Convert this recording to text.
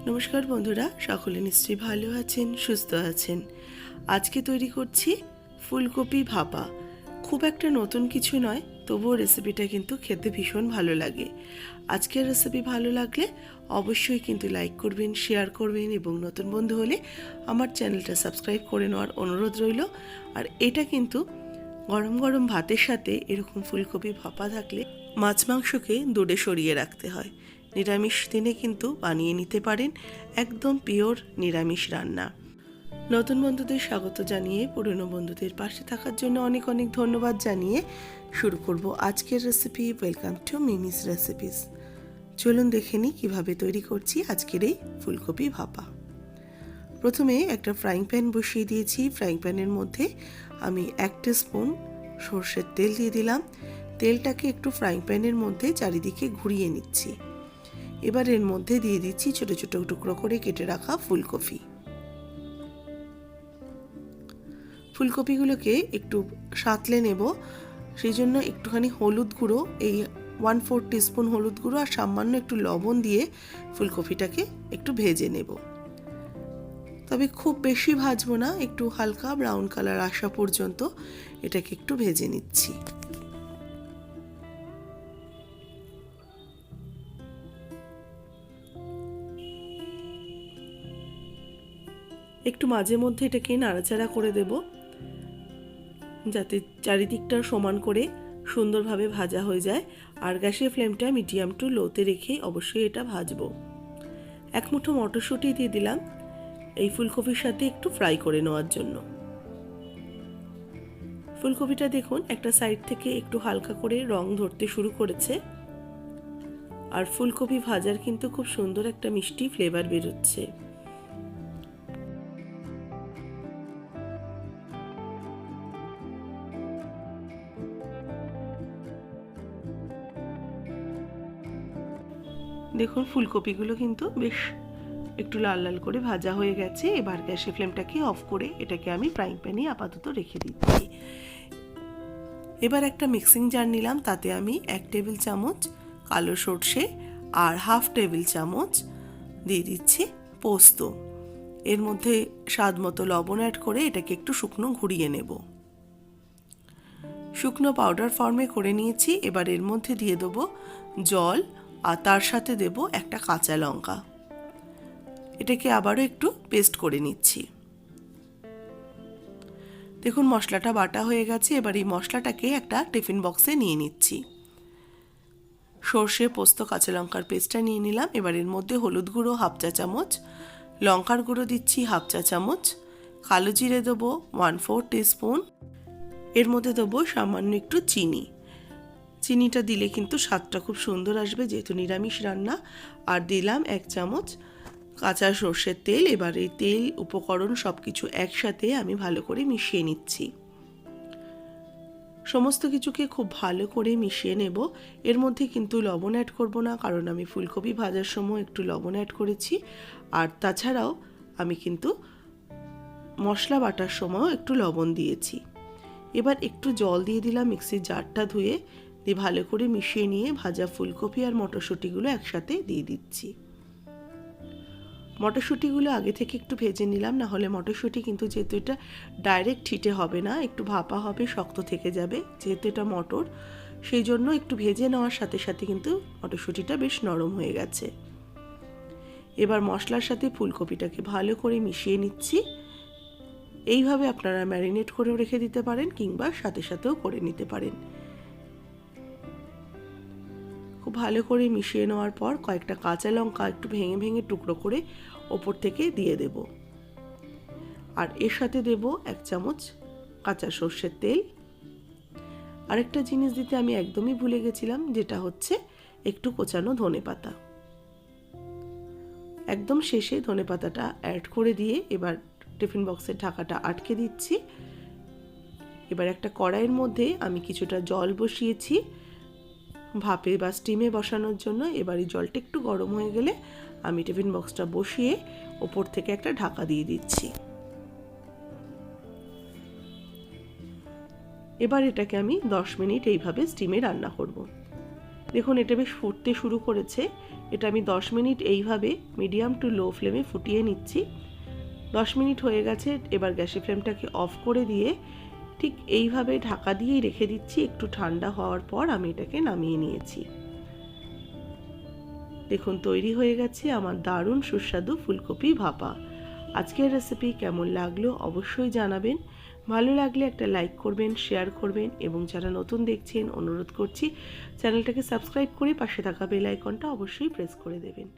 নমস্কার বন্ধুরা, সকলে নিশ্চয়ই ভালো আছেন, সুস্থ আছেন। আজকে তৈরি করছি ফুলকপি ভাপা। খুব একটা নতুন কিছু নয়, তবুও রেসিপিটা কিন্তু খেতে ভীষণ ভালো লাগে। আজকের রেসিপি ভালো লাগলে অবশ্যই কিন্তু লাইক করবেন, শেয়ার করবেন এবং নতুন বন্ধু হলে আমার চ্যানেলটা সাবস্ক্রাইব করে নেওয়ার অনুরোধ রইল। আর এটা কিন্তু গরম গরম ভাতের সাথে এরকম ফুলকপি ভাপা থাকলে মাছ মাংসকে দূরে সরিয়ে রাখতে হয়। নিরামিষ দিনে কিন্তু বানিয়ে নিতে পারেন, একদম পিওর নিরামিষ রান্না। নতুন বন্ধুদের স্বাগত জানিয়ে পুরনো বন্ধুদের পাশে থাকার জন্য অনেক অনেক ধন্যবাদ জানিয়ে শুরু করব আজকের recipe. Welcome to Mimi's recipes. চলুন দেখে নিই কীভাবে তৈরি করছি আজকের এই ফুলকপি ভাপা। প্রথমে একটা ফ্রাইং প্যান বসিয়ে দিয়েছি। ফ্রাইং প্যানের মধ্যে আমি 1 টিস্পুন সর্ষের তেল দিয়ে দিলাম। তেলটাকে একটু ফ্রাইং প্যানের মধ্যে চারিদিকে ঘুরিয়ে নিচ্ছি। এবার এর মধ্যে দিয়ে দিচ্ছি ছোট ছোট টুকরো করে কেটে রাখা ফুলকপি। ফুলকপিগুলোকে একটু সাঁতলে নেব, সেই জন্য একটুখানি হলুদ গুঁড়ো, এই 1/4 টিস্পুন হলুদ গুঁড়ো আর সামান্য একটু লবণ দিয়ে ফুলকপিটাকে একটু ভেজে নেব। তবে খুব বেশি ভাজবো না, একটু হালকা ব্রাউন কালার আসা পর্যন্ত এটাকে একটু ভেজে নিচ্ছি। একটু মাঝে মধ্যে এটাকে নাড়াচাড়া করে দেব, যাতে চারিদিকটা সমান করে সুন্দরভাবে ভাজা হয়ে যায়। আর গ্যাসের ফ্লেমটা মিডিয়াম টু লোতে রেখে অবশ্যই এটা ভাজবো। 1 মুঠো মটরশুঁটি দিয়ে দিলাম এই ফুলকপির সাথে একটু ফ্রাই করে নেওয়ার জন্য। ফুলকপিটা দেখুন একটা সাইড থেকে একটু হালকা করে রং ধরতে শুরু করেছে। আর ফুলকপি ভাজার কিন্তু খুব সুন্দর একটা মিষ্টি ফ্লেভার বেরোচ্ছে। দেখুন ফুলকপিগুলো কিন্তু বেশ একটু লাল লাল করে ভাজা হয়ে গেছে। এবার গ্যাসের ফ্লেমটাকে অফ করে এটাকে আমি ফ্রাইং প্যানে আপাতত রেখে দিচ্ছি। এবার একটা মিক্সিং জার নিলাম, তাতে আমি 1 টেবিল চামচ কালো সর্ষে আর 1/2 টেবিল চামচ দিয়ে দিচ্ছি পোস্ত। এর মধ্যে স্বাদ মতো লবণ অ্যাড করে এটাকে একটু শুকনো ঘুরিয়ে নেব। শুকনো পাউডার ফর্মে করে নিয়েছি। এবার এর মধ্যে দিয়ে দেবো জল আর তার সাথে দেব একটা কাঁচা লঙ্কা। এটাকে আবারও একটু পেস্ট করে নিচ্ছি। দেখুন মশলাটা বাটা হয়ে গেছে। এবার এই মশলাটাকে একটা টিফিন বক্সে নিয়ে নিচ্ছি। সর্ষে, পোস্ত, কাঁচা লঙ্কার পেস্টটা নিয়ে নিলাম। এবার এর মধ্যে হলুদ গুঁড়ো 1/2 চা চামচ, লঙ্কার গুঁড়ো দিচ্ছি 1/2 চা চামচ, কালো জিরে দেবো 1/4 টিস্পুন। এর মধ্যে দেবো সামান্য একটু চিনি। চিনিটা দিলে কিন্তু স্বাদটা খুব সুন্দর আসবে, যেহেতু নিরামিষ রান্না। আর দিলাম 1 চামচ কাঁচা সর্ষের তেল। এবার এই তেল, উপকরণ সব কিছু একসাথে আমি ভালো করে মিশিয়ে নিচ্ছি। সমস্ত কিছুকে খুব ভালো করে মিশিয়ে নেব। এর মধ্যে কিন্তু লবণ অ্যাড করব না, কারণ আমি ফুলকপি ভাজার সময় একটু লবণ অ্যাড করেছি। আর তাছাড়াও আমি কিন্তু মশলা বাটার সময়ও একটু লবণ দিয়েছি। এবার একটু জল দিয়ে দিলাম মিক্সির জারটা ধুয়ে, দিয়ে ভালো করে মিশিয়ে নিয়ে ভাজা ফুলকপি আর মটরশুঁটিগুলো একসাথে দিয়ে দিচ্ছি। মটরশুঁটিগুলো আগে থেকে একটু ভেজে নিলাম, না হলে মটরশুঁটি কিন্তু, যেহেতু এটা ডাইরেক্ট হিটে হবে না, একটু ভাপা হবে, শক্ত থেকে যাবে, যেহেতু এটা মটর, সেই জন্য একটু ভেজে নেওয়ার সাথে সাথে কিন্তু মটরশুঁটিটা বেশ নরম হয়ে গেছে। এবার মশলার সাথে ফুলকপিটাকে ভালো করে মিশিয়ে নিচ্ছি। এইভাবে আপনারা ম্যারিনেট করেও রেখে দিতে পারেন, কিংবা সাথে সাথেও করে নিতে পারেন। খুব ভালো করে মিশিয়ে নেওয়ার পর কয়েকটা কাঁচা লঙ্কা একটু ভেঙে ভেঙে টুকরো করে ওপর থেকে দিয়ে দেব। আর এর সাথে দেব 1 চামচ কাঁচা সর্ষের তেল। আরেকটা জিনিস দিতে আমি একদমই ভুলে গেছিলাম, যেটা হচ্ছে একটু কোচানো ধনেপাতা। একদম শেষে ধনেপাতাটা অ্যাড করে দিয়ে এবার টিফিন বক্সের ঢাকাটা আটকে দিচ্ছি। এবার একটা কড়াইয়ের মধ্যে আমি কিছুটা জল বসিয়েছি ভাপে বা স্টিমে বসানোর জন্য। এবার এই জলটা একটু গরম হয়ে গেলে আমি টিফিন বক্সটা বসিয়ে ওপর থেকে একটা ঢাকা দিয়ে দিচ্ছি। এবার এটাকে আমি 10 মিনিট এইভাবে স্টিমে রান্না করব। দেখুন এটা বেশ ফুটতে শুরু করেছে। এটা আমি 10 মিনিট এইভাবে মিডিয়াম টু লো ফ্লেমে ফুটিয়ে নিচ্ছি। 10 মিনিট হয়ে গেছে। এবার গ্যাসের ফ্লেমটাকে অফ করে দিয়ে ঠিক এইভাবে ঢাকা দিয়েই রেখে দিচ্ছি। একটু ঠান্ডা হওয়ার পর আমি এটাকে নামিয়ে নিয়েছি। দেখুন তৈরি হয়ে গেছে আমার দারুণ সুস্বাদু ফুলকপি ভাপা। আজকের রেসিপি কেমন লাগলো অবশ্যই জানাবেন। ভালো লাগলে একটা লাইক করবেন, শেয়ার করবেন এবং যারা নতুন দেখছেন অনুরোধ করছি চ্যানেলটাকে সাবস্ক্রাইব করে পাশে থাকা বেল আইকনটা অবশ্যই প্রেস করে দেবেন।